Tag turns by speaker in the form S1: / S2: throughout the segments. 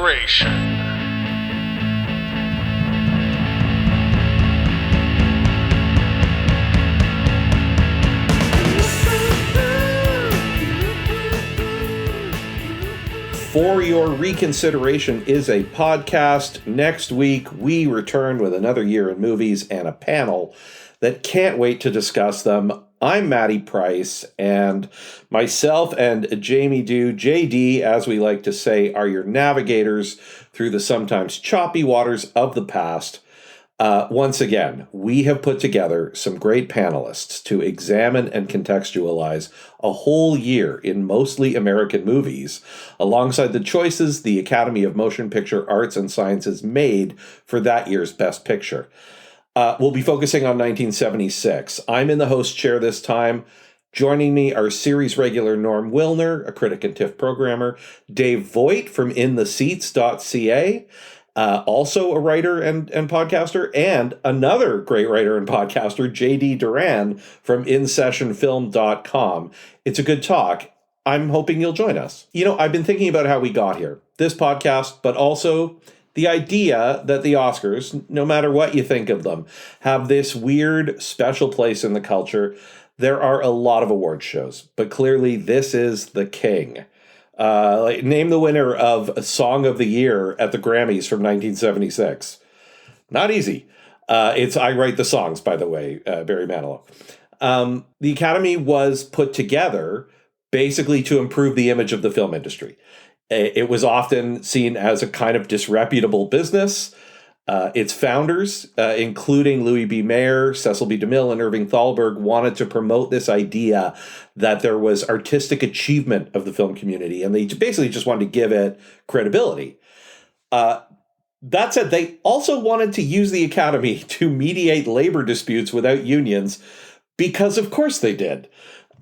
S1: Reconsideration.
S2: For Your Reconsideration is a podcast. Next week, we return with another year in movies and a panel that can't wait to discuss them. I'm Matti Price, and myself and Jamie Dew, JD, as we like to say, are your navigators through the sometimes choppy waters of the past. Once again, we have put together some great panelists to examine and contextualize a whole year in mostly American movies, alongside the choices the Academy of Motion Picture Arts and Sciences made for that year's Best Picture. We'll be focusing on 1976. I'm in the host chair this time. Joining me are series regular Norm Wilner, a critic and TIFF programmer, Dave Voight from InTheSeats.ca, also a writer and podcaster, and another great writer and podcaster, JD Duran from InSessionFilm.com. It's a good talk. I'm hoping you'll join us. You know, I've been thinking about how we got here, this podcast, but also the idea that the Oscars, no matter what you think of them, have this weird special place in the culture. There are a lot of award shows, but clearly this is the king. Name the winner of Song of the Year at the Grammys from 1976. Not easy. It's I Write the Songs, by the way, Barry Manilow. The Academy was put together basically to improve the image of the film industry. It was often seen as a kind of disreputable business. Its founders, including Louis B. Mayer, Cecil B. DeMille, and Irving Thalberg, wanted to promote this idea that there was artistic achievement of the film community, and they basically just wanted to give it credibility. That said, they also wanted to use the Academy to mediate labor disputes without unions, because of course they did.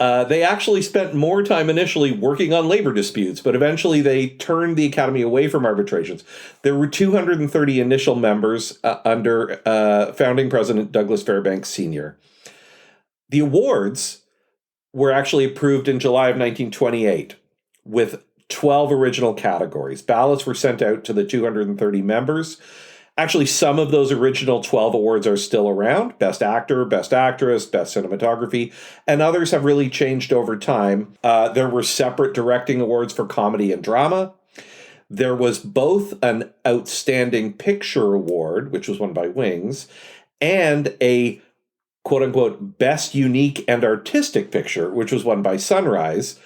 S2: They actually spent more time initially working on labor disputes, but eventually they turned the Academy away from arbitrations. There were 230 initial members under founding president Douglas Fairbanks Sr. The awards were actually approved in July of 1928 with 12 original categories. Ballots were sent out to the 230 members. Actually, some of those original 12 awards are still around. Best Actor, Best Actress, Best Cinematography, and others have really changed over time. There were separate directing awards for comedy and drama. There was both an Outstanding Picture Award, which was won by Wings, and a quote-unquote Best Unique and Artistic Picture, which was won by Sunrise,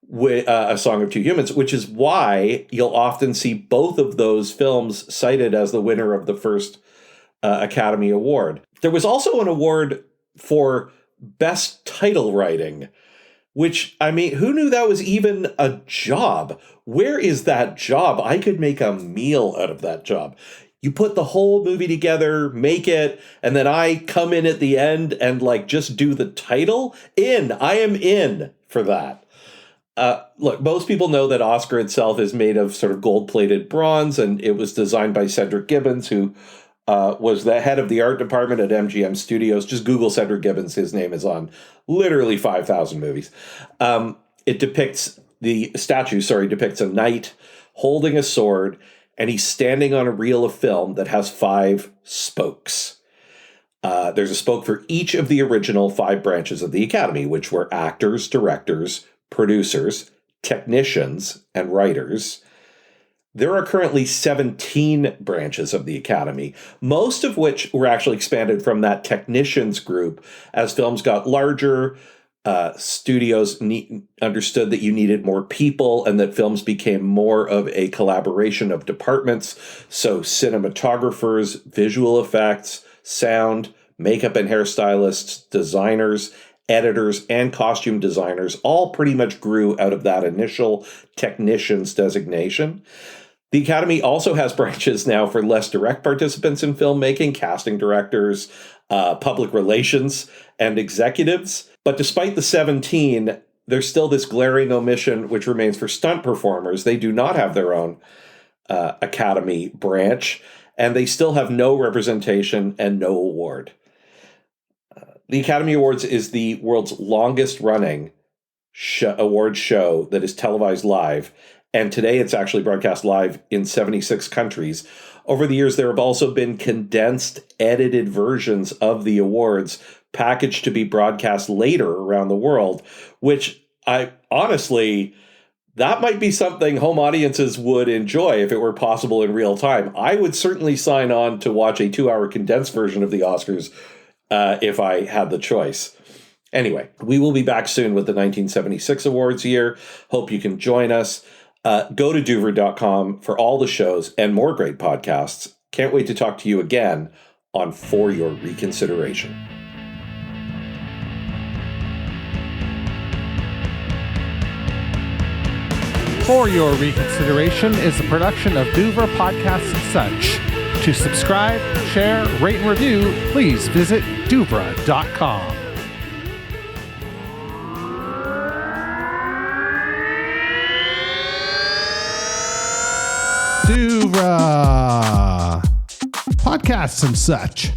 S2: with A Song of Two Humans, which is why you'll often see both of those films cited as the winner of the first Academy Award. There was also an award for Best Title Writing, which, I mean, who knew that was even a job? Where is that job? I could make a meal out of that job. You put the whole movie together, make it, and then I come in at the end and just do the title. I am in for that. Look, most people know that Oscar itself is made of sort of gold-plated bronze, and it was designed by Cedric Gibbons, who was the head of the art department at MGM Studios. Just Google Cedric Gibbons. His name is on literally 5,000 movies. The statue depicts a knight holding a sword, and he's standing on a reel of film that has 5 spokes. There's a spoke for each of the original 5 branches of the Academy, which were actors, directors, producers, technicians, and writers. There are currently 17 branches of the Academy, most of which were actually expanded from that technicians group as films got larger. Studios understood that you needed more people and that films became more of a collaboration of departments. So cinematographers, visual effects, sound, makeup and hairstylists, designers, editors, and costume designers all pretty much grew out of that initial technicians designation. The Academy also has branches now for less direct participants in filmmaking, casting directors, public relations, and executives. But despite the 17, there's still this glaring omission which remains for stunt performers. They do not have their own Academy branch, and they still have no representation and no award. The Academy Awards is the world's longest running award show that is televised live, and today it's actually broadcast live in 76 countries. Over the years, there have also been condensed, edited versions of the awards packaged to be broadcast later around the world, which I honestly... that might be something home audiences would enjoy if it were possible in real time. I would certainly sign on to watch a 2-hour condensed version of the Oscars if I had the choice. Anyway, we will be back soon with the 1976 awards year. Hope you can join us. Go to Duvra.com for all the shows and more great podcasts. Can't wait to talk to you again on For Your Reconsideration.
S1: For Your Reconsideration is a production of Duvra Podcasts and Such. To subscribe, share, rate, and review, please visit Duvra.com.
S3: Duvra Podcasts and Such.